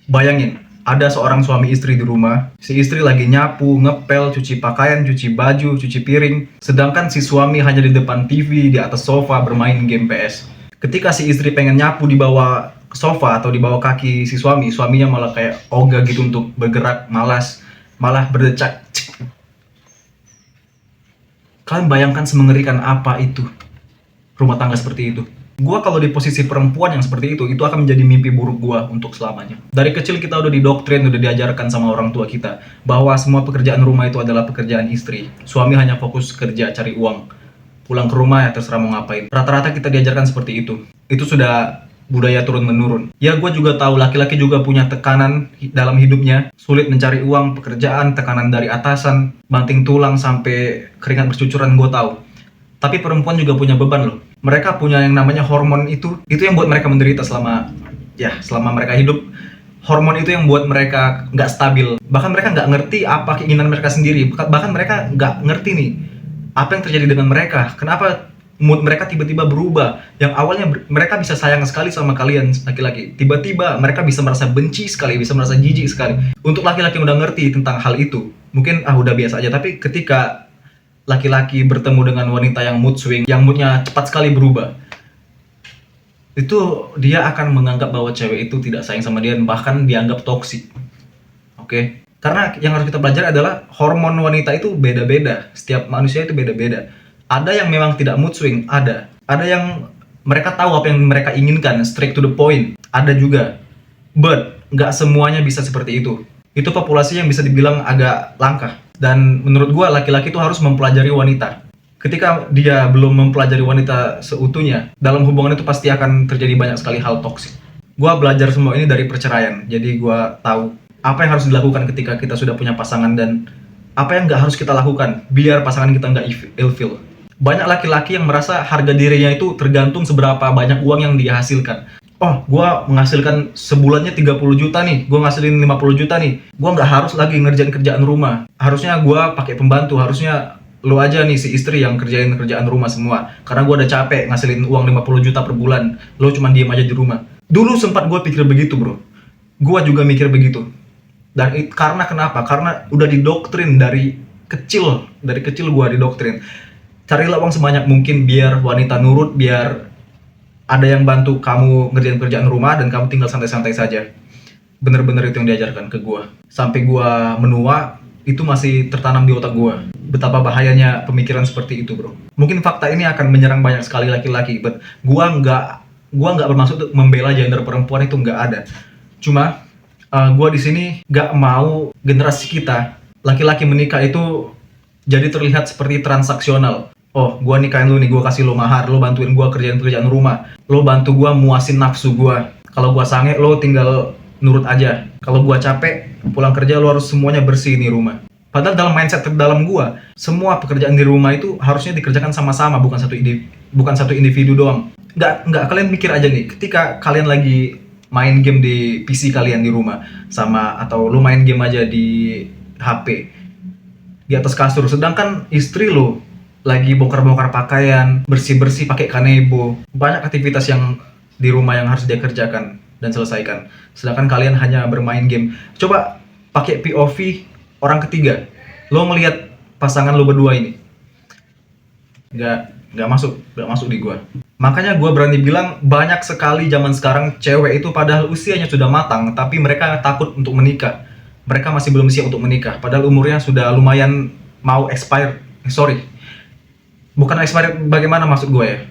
Bayangin, ada seorang suami istri di rumah, si istri lagi nyapu, ngepel, cuci pakaian, cuci baju, cuci piring, sedangkan si suami hanya di depan TV, di atas sofa bermain game PS. Ketika si istri pengen nyapu di bawah sofa atau di bawah kaki si suami, suaminya malah kayak ogah gitu untuk bergerak, malas, malah berdecak. Kalian bayangkan semengerikan apa itu rumah tangga seperti itu. Gua kalau di posisi perempuan yang seperti itu akan menjadi mimpi buruk gua untuk selamanya. Dari kecil kita udah didoktrin, udah diajarkan sama orang tua kita bahwa semua pekerjaan rumah itu adalah pekerjaan istri. Suami hanya fokus kerja, cari uang. Pulang ke rumah ya terserah mau ngapain. Rata-rata kita diajarkan seperti itu. Itu sudah budaya turun-menurun. Ya gue juga tahu laki-laki juga punya tekanan dalam hidupnya. Sulit mencari uang, pekerjaan, tekanan dari atasan, banting tulang sampai keringat bercucuran, gue tahu. Tapi perempuan juga punya beban loh. Mereka punya yang namanya hormon itu yang buat mereka menderita selama mereka hidup. Hormon itu yang buat mereka nggak stabil. Bahkan mereka nggak ngerti apa keinginan mereka sendiri. Bahkan mereka nggak ngerti nih apa yang terjadi dengan mereka. Kenapa mood mereka tiba-tiba berubah. Yang awalnya mereka bisa sayang sekali sama kalian laki-laki, tiba-tiba mereka bisa merasa benci sekali, bisa merasa jijik sekali. Untuk laki-laki yang udah ngerti tentang hal itu, mungkin udah biasa aja. Tapi ketika laki-laki bertemu dengan wanita yang mood swing, yang moodnya cepat sekali berubah, itu dia akan menganggap bahwa cewek itu tidak sayang sama dia, bahkan dianggap toksik. Oke? Karena yang harus kita pelajari adalah hormon wanita itu beda-beda. Setiap manusia itu beda-beda. Ada yang memang tidak mood swing, ada. Ada yang mereka tahu apa yang mereka inginkan, straight to the point. Ada juga. But nggak semuanya bisa seperti itu. Itu populasi yang bisa dibilang agak langka. Dan menurut gue laki-laki itu harus mempelajari wanita. Ketika dia belum mempelajari wanita seutuhnya, dalam hubungan itu pasti akan terjadi banyak sekali hal toksik. Gue belajar semua ini dari perceraian, jadi gue tahu apa yang harus dilakukan ketika kita sudah punya pasangan dan apa yang nggak harus kita lakukan biar pasangan kita nggak ilfeel. Banyak laki-laki yang merasa harga dirinya itu tergantung seberapa banyak uang yang dia hasilkan. Oh, gue menghasilkan sebulannya 30 juta nih, gue ngasilin 50 juta nih, gue nggak harus lagi ngerjain kerjaan rumah. Harusnya gue pakai pembantu, harusnya lo aja nih si istri yang kerjain kerjaan rumah semua. Karena gue udah capek ngasilin uang 50 juta per bulan, lo cuma diem aja di rumah. Dulu sempat gue pikir begitu bro, gue juga mikir begitu. Dan karena kenapa? Karena udah didoktrin dari kecil gue didoktrin. Carilah uang sebanyak mungkin biar wanita nurut, biar ada yang bantu kamu ngerjain kerjaan rumah dan kamu tinggal santai-santai saja. Bener-bener itu yang diajarkan ke gue. Sampai gue menua, itu masih tertanam di otak gue. Betapa bahayanya pemikiran seperti itu bro. Mungkin fakta ini akan menyerang banyak sekali laki-laki, but gue nggak bermaksud membela gender perempuan, itu nggak ada. Cuma gue di sini nggak mau generasi kita laki-laki menikah itu jadi terlihat seperti transaksional. Oh, gue nikahin lu nih, gue kasih lo mahar, lo bantuin gue kerjain kerjaan rumah, lo bantu gue muasin nafsu gue. Kalau gue sange, lo tinggal nurut aja. Kalau gue capek, pulang kerja lo harus semuanya bersih nih rumah. Padahal dalam mindset terdalam gue, semua pekerjaan di rumah itu harusnya dikerjakan sama-sama, bukan satu individu doang. Nggak, kalian mikir aja nih, ketika kalian lagi main game di PC kalian di rumah, atau lo main game aja di HP, di atas kasur, sedangkan istri lo lagi bongkar-bongkar pakaian, bersih-bersih pakai kanebo. Banyak aktivitas yang di rumah yang harus dia kerjakan dan selesaikan. Sedangkan kalian hanya bermain game. Coba pakai POV orang ketiga. Lo melihat pasangan lo berdua ini. Nggak masuk di gua. Makanya gua berani bilang banyak sekali zaman sekarang cewek itu padahal usianya sudah matang, tapi mereka takut untuk menikah. Mereka masih belum siap untuk menikah. Padahal umurnya sudah lumayan mau expire. Bukan expired bagaimana maksud gue ya,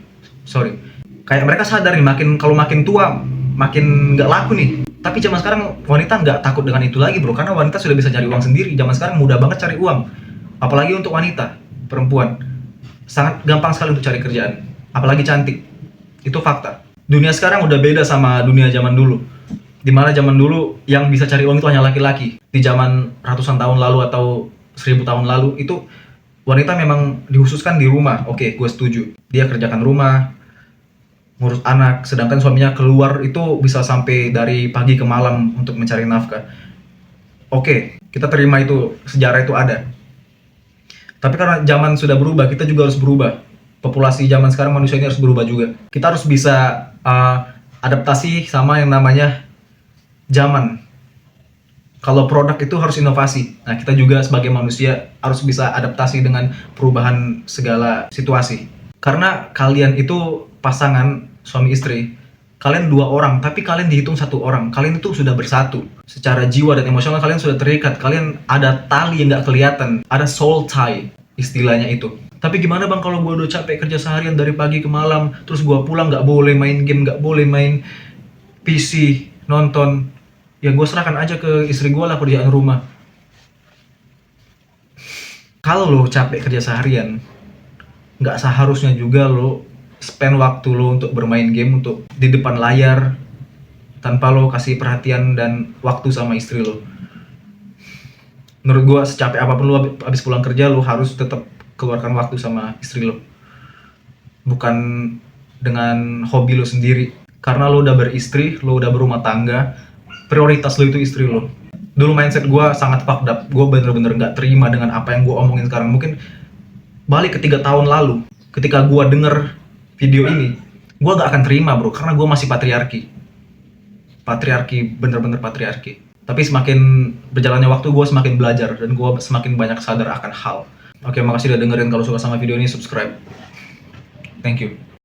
sorry. Kayak mereka sadar nih, kalau makin tua makin nggak laku nih. Tapi zaman sekarang wanita nggak takut dengan itu lagi bro, karena wanita sudah bisa cari uang sendiri. Zaman sekarang mudah banget cari uang, apalagi untuk wanita, perempuan. Sangat gampang sekali untuk cari kerjaan, apalagi cantik. Itu fakta. Dunia sekarang udah beda sama dunia zaman dulu. Dimana zaman dulu yang bisa cari uang itu hanya laki-laki. Di zaman ratusan tahun lalu atau 1000 tahun lalu itu wanita memang dikhususkan di rumah. Oke, gue setuju. Dia kerjakan rumah, ngurus anak, sedangkan suaminya keluar itu bisa sampai dari pagi ke malam untuk mencari nafkah. Oke, kita terima itu, sejarah itu ada. Tapi karena zaman sudah berubah, kita juga harus berubah. Populasi zaman sekarang manusia ini harus berubah juga. Kita harus bisa adaptasi sama yang namanya zaman. Kalau produk itu harus inovasi. Nah, kita juga sebagai manusia harus bisa adaptasi dengan perubahan segala situasi. Karena kalian itu pasangan suami istri, kalian 2 orang, tapi kalian dihitung 1 orang. Kalian itu sudah bersatu. Secara jiwa dan emosional kalian sudah terikat. Kalian ada tali yang nggak kelihatan. Ada soul tie, istilahnya itu. Tapi gimana bang kalau gue udah capek kerja seharian dari pagi ke malam, terus gue pulang nggak boleh main game, nggak boleh main PC, nonton. Ya gue serahkan aja ke istri gue lah kerjaan rumah. Kalau lo capek kerja seharian, nggak seharusnya juga lo spend waktu lo untuk bermain game untuk di depan layar tanpa lo kasih perhatian dan waktu sama istri lo. Menurut gue secapek apapun lo habis pulang kerja, lo harus tetap keluarkan waktu sama istri lo, bukan dengan hobi lo sendiri. Karena lo udah beristri, lo udah berumah tangga, prioritas lo itu istri lo. Dulu mindset gue sangat fucked up. Gue bener-bener gak terima dengan apa yang gue omongin sekarang. Mungkin balik ke 3 tahun lalu, ketika gue denger video ini, gue gak akan terima bro, karena gue masih patriarki. Bener-bener patriarki. Tapi semakin berjalannya waktu, gue semakin belajar dan gue semakin banyak sadar akan hal. Oke, makasih udah dengerin. Kalau suka sama video ini, subscribe. Thank you.